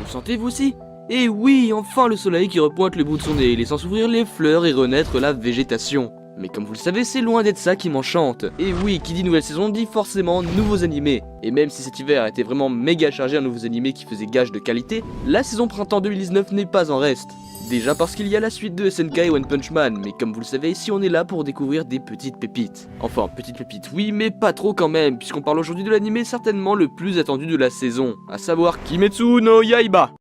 le sentez vous aussi? Et oui, enfin le soleil qui repointe le bout de son nez, laissant s'ouvrir les fleurs et renaître la végétation. Mais comme vous le savez, c'est loin d'être ça qui m'enchante. Et oui, qui dit nouvelle saison dit forcément nouveaux animés. Et même si cet hiver était vraiment méga chargé en nouveaux animés qui faisaient gage de qualité, la saison printemps 2019 n'est pas en reste. Déjà parce qu'il y a la suite de SNK et One Punch Man, mais comme vous le savez, ici on est là pour découvrir des petites pépites. Enfin, petites pépites oui, mais pas trop quand même, puisqu'on parle aujourd'hui de l'animé certainement le plus attendu de la saison, à savoir Kimetsu no Yaiba.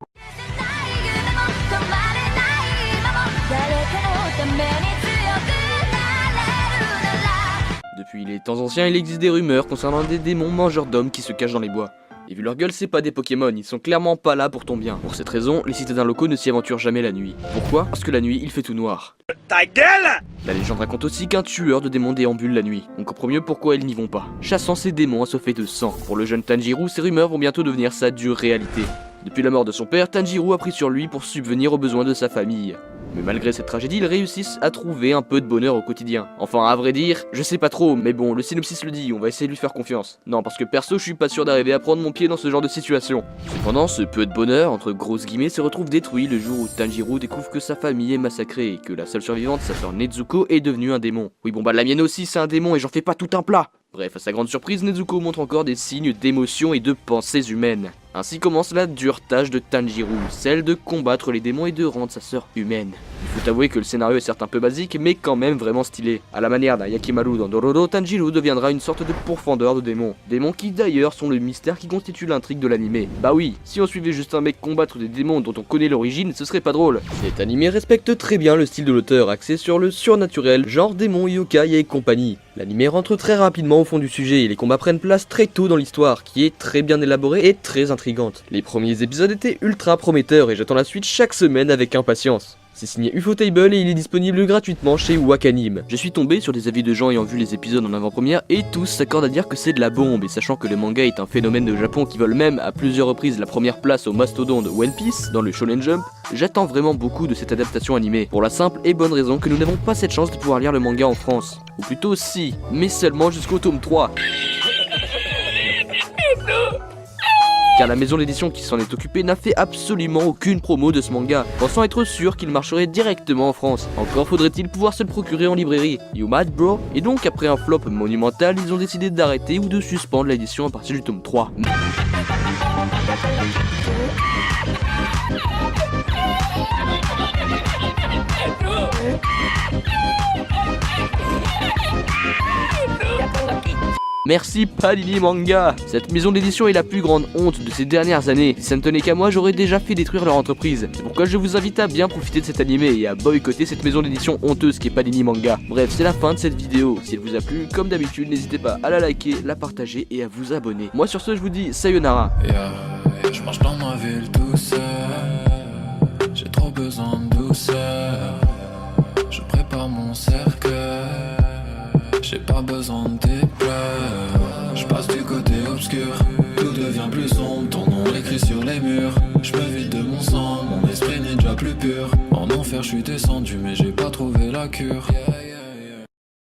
Depuis les temps anciens, il existe des rumeurs concernant des démons mangeurs d'hommes qui se cachent dans les bois. Et vu leur gueule, c'est pas des Pokémon, ils sont clairement pas là pour ton bien. Pour cette raison, les citadins locaux ne s'y aventurent jamais la nuit. Pourquoi? Parce que la nuit, il fait tout noir. Ta gueule! La légende raconte aussi qu'un tueur de démons déambule la nuit. On comprend mieux pourquoi ils n'y vont pas, chassant ces démons assoiffés de sang. Pour le jeune Tanjiro, ces rumeurs vont bientôt devenir sa dure réalité. Depuis la mort de son père, Tanjiro a pris sur lui pour subvenir aux besoins de sa famille. Mais malgré cette tragédie, ils réussissent à trouver un peu de bonheur au quotidien. Enfin, à vrai dire, je sais pas trop, mais bon, le synopsis le dit, on va essayer de lui faire confiance. Non, parce que perso, je suis pas sûr d'arriver à prendre mon pied dans ce genre de situation. Cependant, ce peu de bonheur, entre grosses guillemets, se retrouve détruit le jour où Tanjiro découvre que sa famille est massacrée et que la seule survivante, sa sœur Nezuko, est devenue un démon. Oui bon bah la mienne aussi c'est un démon et j'en fais pas tout un plat. Bref, à sa grande surprise, Nezuko montre encore des signes d'émotion et de pensées humaines. Ainsi commence la dure tâche de Tanjiro, celle de combattre les démons et de rendre sa sœur humaine. Il faut avouer que le scénario est certes un peu basique, mais quand même vraiment stylé. À la manière d'un Yakimaru dans Dororo, Tanjiro deviendra une sorte de pourfendeur de démons. Démons qui d'ailleurs sont le mystère qui constitue l'intrigue de l'animé. Bah oui, si on suivait juste un mec combattre des démons dont on connaît l'origine, ce serait pas drôle. Cet animé respecte très bien le style de l'auteur, axé sur le surnaturel, genre démons, yokai et compagnie. L'animé rentre très rapidement au fond du sujet et les combats prennent place très tôt dans l'histoire, qui est très bien élaborée et très intrigante. Les premiers épisodes étaient ultra prometteurs et j'attends la suite chaque semaine avec impatience. C'est signé Ufotable et il est disponible gratuitement chez Wakanim. Je suis tombé sur des avis de gens ayant vu les épisodes en avant-première et tous s'accordent à dire que c'est de la bombe, et sachant que le manga est un phénomène de Japon qui vole même à plusieurs reprises la première place au mastodonte One Piece dans le Shonen Jump, j'attends vraiment beaucoup de cette adaptation animée, pour la simple et bonne raison que nous n'avons pas cette chance de pouvoir lire le manga en France. Ou plutôt si, mais seulement jusqu'au tome 3. Car la maison d'édition qui s'en est occupée n'a fait absolument aucune promo de ce manga, pensant être sûr qu'il marcherait directement en France. Encore faudrait-il pouvoir se le procurer en librairie. You mad bro? Et donc après un flop monumental, ils ont décidé d'arrêter ou de suspendre l'édition à partir du tome 3. Merci Panini Manga. Cette maison d'édition est la plus grande honte de ces dernières années. Si ça ne tenait qu'à moi, j'aurais déjà fait détruire leur entreprise. C'est pourquoi je vous invite à bien profiter de cet animé et à boycotter cette maison d'édition honteuse qui est Panini Manga. Bref, c'est la fin de cette vidéo. Si elle vous a plu, comme d'habitude, n'hésitez pas à la liker, la partager et à vous abonner. Moi sur ce, je vous dis sayonara. Je marche dans ma ville tout seul. J'ai trop besoin de douceur. Je prépare mon cercueil. J'ai pas besoin de tes pleurs. Je passe du côté obscur. Tout devient plus sombre. Ton nom écrit sur les murs. Je me vide de mon sang. Mon esprit n'est déjà plus pur. En enfer je suis descendu mais j'ai pas trouvé la cure.